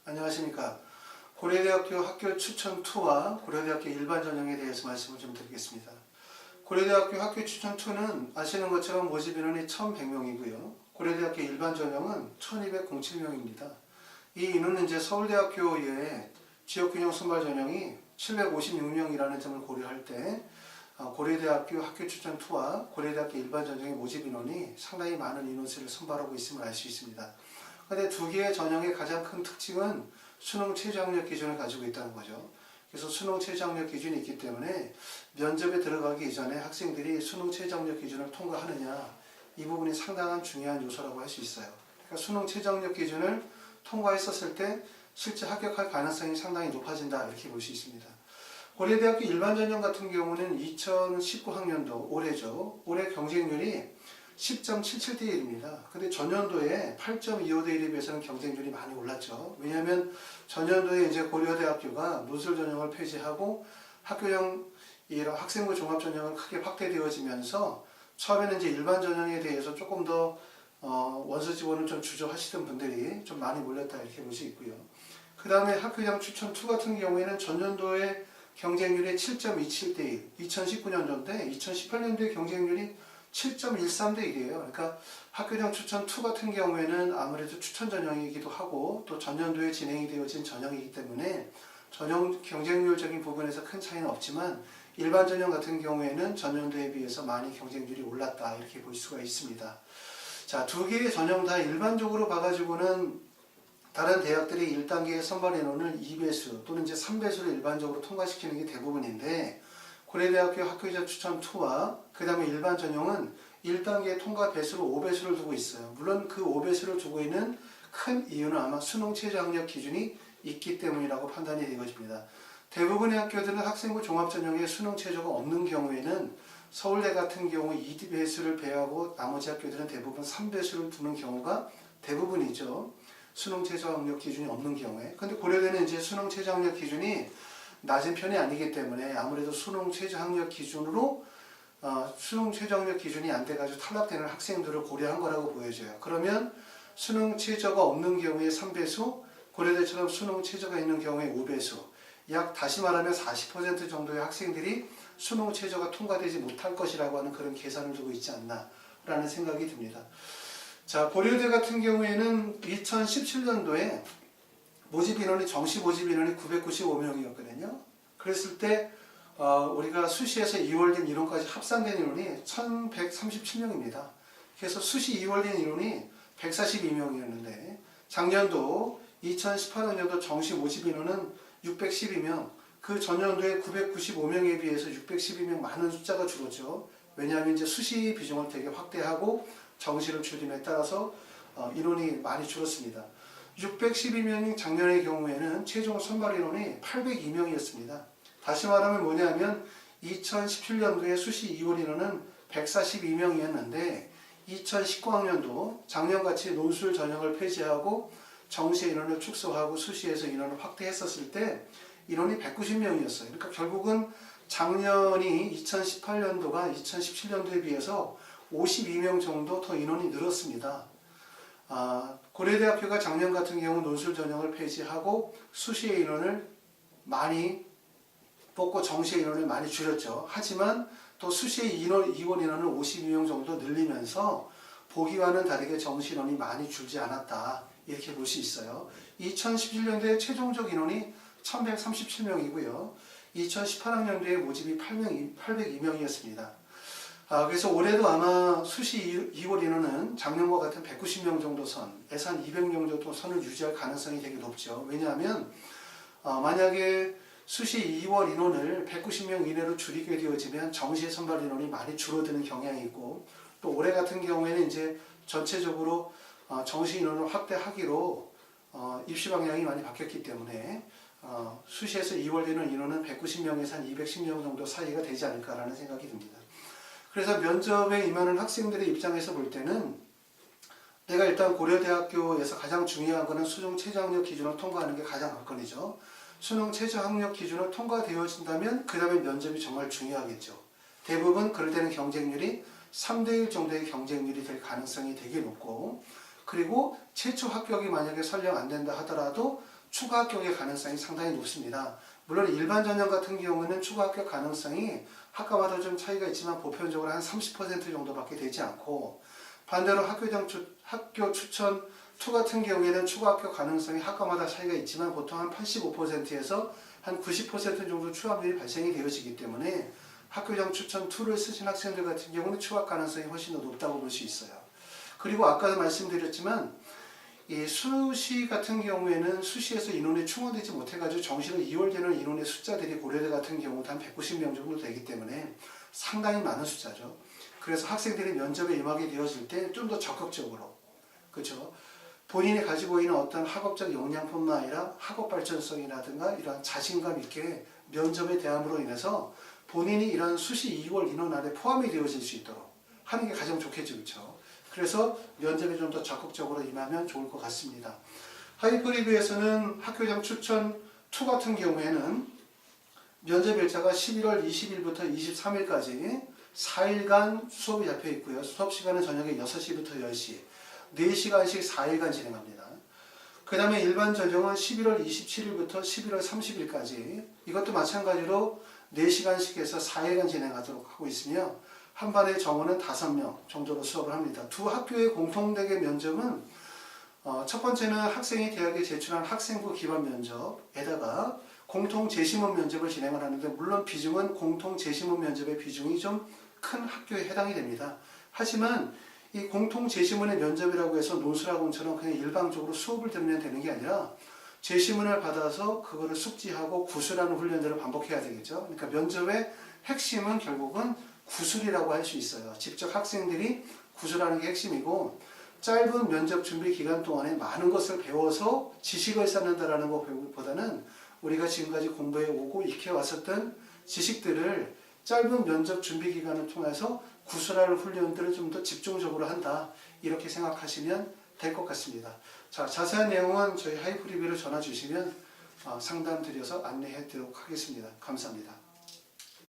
안녕하십니까. 고려대학교 학교 추천 2와 고려대학교 일반 전형에 대해서 말씀을 좀 드리겠습니다. 고려대학교 학교 추천 2는 아시는 것처럼 모집 인원이 1100명이고요. 고려대학교 일반 전형은 1207명입니다. 이 인원은 이제 서울대학교의 지역균형 선발 전형이 756명이라는 점을 고려할 때 고려대학교 학교 추천 2와 고려대학교 일반 전형의 모집 인원이 상당히 많은 인원수를 선발하고 있음을 알 수 있습니다. 그런데 두 개의 전형의 가장 큰 특징은 수능 최저학력 기준을 가지고 있다는 거죠. 그래서 수능 최저학력 기준이 있기 때문에 면접에 들어가기 이전에 학생들이 수능 최저학력 기준을 통과하느냐, 이 부분이 상당한 중요한 요소라고 할 수 있어요. 그러니까 수능 최저학력 기준을 통과했었을 때 실제 합격할 가능성이 상당히 높아진다, 이렇게 볼 수 있습니다. 고려대학교 일반 전형 같은 경우는 2019학년도 올해죠. 올해 경쟁률이 10.77대 1입니다. 근데 전년도에 8.25대 1에 비해서는 경쟁률이 많이 올랐죠. 왜냐하면 전년도에 이제 고려대학교가 논술 전형을 폐지하고 학교형 학생부 종합 전형을 크게 확대되어지면서 처음에는 이제 일반 전형에 대해서 조금 더 원서 지원을 좀 주저하시던 분들이 좀 많이 몰렸다, 이렇게 볼 수 있고요. 그 다음에 학교형 추천 2 같은 경우에는 전년도에 경쟁률이 7.27대 1, 2019년도인데 2018년도에 경쟁률이 7.13대 1이에요. 그러니까 학교형 추천 2 같은 경우에는 아무래도 추천 전형이기도 하고 또 전년도에 진행이 되어진 전형이기 때문에 전형 경쟁률적인 부분에서 큰 차이는 없지만 일반 전형 같은 경우에는 전년도에 비해서 많이 경쟁률이 올랐다, 이렇게 볼 수가 있습니다. 자, 두 개의 전형 다 일반적으로 봐가지고는 다른 대학들이 1단계 선발 인원을 2배수 또는 이제 3배수를 일반적으로 통과시키는 게 대부분인데 고려대학교 학교자 추천 2와 그 다음에 일반 전형은 1단계 통과 배수로 5배수를 두고 있어요. 물론 그 5배수를 두고 있는 큰 이유는 아마 수능 최저학력 기준이 있기 때문이라고 판단이 되어집니다. 대부분의 학교들은 학생부 종합전형에 수능 최저가 없는 경우에는 서울대 같은 경우 2배수를 배하고 나머지 학교들은 대부분 3배수를 두는 경우가 대부분이죠. 수능 최저학력 기준이 없는 경우에. 근데 고려대는 이제 수능 최저학력 기준이 낮은 편이 아니기 때문에 아무래도 수능 최저학력 기준으로 수능 최저학력 기준이 안 돼가지고 탈락되는 학생들을 고려한 거라고 보여져요. 그러면 수능 최저가 없는 경우에 3배수, 고려대처럼 수능 최저가 있는 경우에 5배수, 약 다시 말하면 40% 정도의 학생들이 수능 최저가 통과되지 못할 것이라고 하는 그런 계산을 두고 있지 않나 라는 생각이 듭니다. 자, 고려대 같은 경우에는 2017년도에 모집 인원이 정시 모집 인원이 995명이었거든요. 그랬을 때 우리가 수시에서 2월된 인원까지 합산된 인원이 1137명입니다. 그래서 수시 2월된 인원이 142명이었는데 작년도 2018년도 정시 모집 인원은 612명, 그 전년도에 995명에 비해서 612명 많은 숫자가 줄었죠. 왜냐하면 이제 수시 비중을 되게 확대하고 정시를 줄임에 따라서 인원이 많이 줄었습니다. 612명이 작년의 경우에는 최종 선발 인원이 802명이었습니다. 다시 말하면 뭐냐면 2017년도에 수시 2월 인원은 142명이었는데 2019학년도 작년같이 논술 전형을 폐지하고 정시 인원을 축소하고 수시에서 인원을 확대했었을 때 인원이 190명이었어요. 그러니까 결국은 작년이 2018년도가 2017년도에 비해서 52명 정도 더 인원이 늘었습니다. 고려대학교가 작년 같은 경우 논술 전형을 폐지하고 수시의 인원을 많이 뽑고 정시의 인원을 많이 줄였죠. 하지만 또 수시의 이원 인원을 52명 정도 늘리면서 보기와는 다르게 정시 인원이 많이 줄지 않았다, 이렇게 볼 수 있어요. 2017년도에 최종적 인원이 1137명이고요. 2018학년도에 모집이 802명이었습니다. 그래서 올해도 아마 수시 2월 인원은 작년과 같은 190명 정도 선에서 한 200명 정도 선을 유지할 가능성이 되게 높죠. 왜냐하면 만약에 수시 2월 인원을 190명 이내로 줄이게 되어지면 정시 선발 인원이 많이 줄어드는 경향이 있고 또 올해 같은 경우에는 이제 전체적으로 정시 인원을 확대하기로 입시 방향이 많이 바뀌었기 때문에 수시에서 2월 되는 인원은 190명에서 한 210명 정도 사이가 되지 않을까라는 생각이 듭니다. 그래서 면접에 임하는 학생들의 입장에서 볼 때는 내가 일단 고려대학교에서 가장 중요한 것은 수능 최저학력 기준을 통과하는 게 가장 관건이죠. 수능 최저학력 기준을 통과되어진다면 그 다음에 면접이 정말 중요하겠죠. 대부분 그럴 때는 경쟁률이 3대1 정도의 경쟁률이 될 가능성이 되게 높고 그리고 최초 합격이 만약에 설령 안 된다 하더라도 추가 합격의 가능성이 상당히 높습니다. 물론 일반 전형 같은 경우는 추가 합격 가능성이 학과마다 좀 차이가 있지만 보편적으로 한 30% 정도밖에 되지 않고, 반대로 학교 추천 2 같은 경우에는 추가 합격 가능성이 학과마다 차이가 있지만 보통 한 85%에서 한 90% 정도 추가률이 발생이 되어지기 때문에 학교장 추천 2를 쓰신 학생들 같은 경우는 추가 가능성이 훨씬 더 높다고 볼 수 있어요. 그리고 아까도 말씀드렸지만 이 수시 같은 경우에는 수시에서 인원이 충원되지 못해가지고 정시로 이월되는 인원의 숫자들이 고려대 같은 경우도 한 190명 정도 되기 때문에 상당히 많은 숫자죠. 그래서 학생들이 면접에 임하게 되어질 때 좀 더 적극적으로, 그렇죠? 본인이 가지고 있는 어떤 학업적 역량뿐만 아니라 학업 발전성이라든가 이러한 자신감 있게 면접에 대함으로 인해서 본인이 이런 수시 2월 인원 안에 포함이 되어질 수 있도록 하는 게 가장 좋겠죠, 그렇죠? 그래서 면접에 좀 더 적극적으로 임하면 좋을 것 같습니다. 하이프리뷰에서는 학교장 추천 2 같은 경우에는 면접 일자가 11월 20일부터 23일까지 4일간 수업이 잡혀 있고요. 수업 시간은 저녁에 6시부터 10시, 4시간씩 4일간 진행합니다. 그 다음에 일반 전형은 11월 27일부터 11월 30일까지 이것도 마찬가지로 4시간씩 해서 4일간 진행하도록 하고 있으며 한 반의 정원은 5명 정도로 수업을 합니다. 두 학교의 공통되게 면접은 첫 번째는 학생이 대학에 제출한 학생부 기반 면접에다가 공통 재심원 면접을 진행을 하는데, 물론 비중은 공통 재심원 면접의 비중이 좀 큰 학교에 해당이 됩니다. 하지만 이 공통 재심원의 면접이라고 해서 논술학원처럼 그냥 일방적으로 수업을 들으면 되는 게 아니라 재심원을 받아서 그거를 숙지하고 구술하는 훈련들을 반복해야 되겠죠. 그러니까 면접의 핵심은 결국은 구술이라고 할 수 있어요. 직접 학생들이 구술하는 게 핵심이고, 짧은 면접 준비 기간 동안에 많은 것을 배워서 지식을 쌓는다라는 것보다는 우리가 지금까지 공부해 오고 익혀왔었던 지식들을 짧은 면접 준비 기간을 통해서 구술할 훈련들을 좀 더 집중적으로 한다, 이렇게 생각하시면 될 것 같습니다. 자, 자세한 내용은 저희 하이프리뷰를 전화 주시면 상담 드려서 안내해 드리도록 하겠습니다. 감사합니다.